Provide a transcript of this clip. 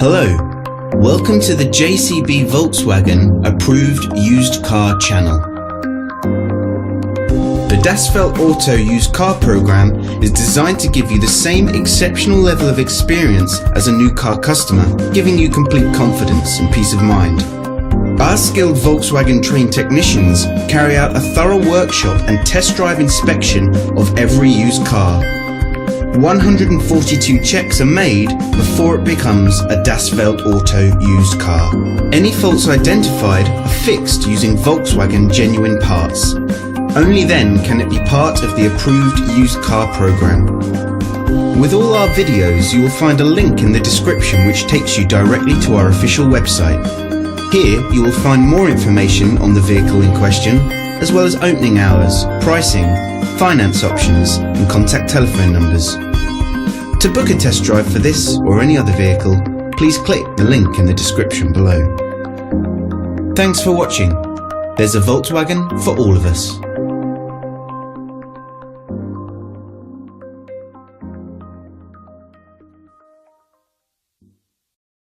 Hello, welcome to the JCB Volkswagen Approved Used Car channel. The Das Feld Auto Used Car program is designed to give you the same exceptional level of experience as a new car customer, giving you complete confidence and peace of mind. Our skilled Volkswagen trained technicians carry out a thorough workshop and test drive inspection of every used car. 142 checks are made before it becomes a Das Feld Auto used car. Any faults identified are fixed using Volkswagen genuine parts. Only then can it be part of the approved used car program. With all our videos, you will find a link in the description which takes you directly to our official website. Here you will find more information on the vehicle in question, as well as opening hours, pricing, finance options and contact telephone numbers. To book a test drive for this or any other vehicle, please click the link in the description below. Thanks for watching. There's a Volkswagen for all of us.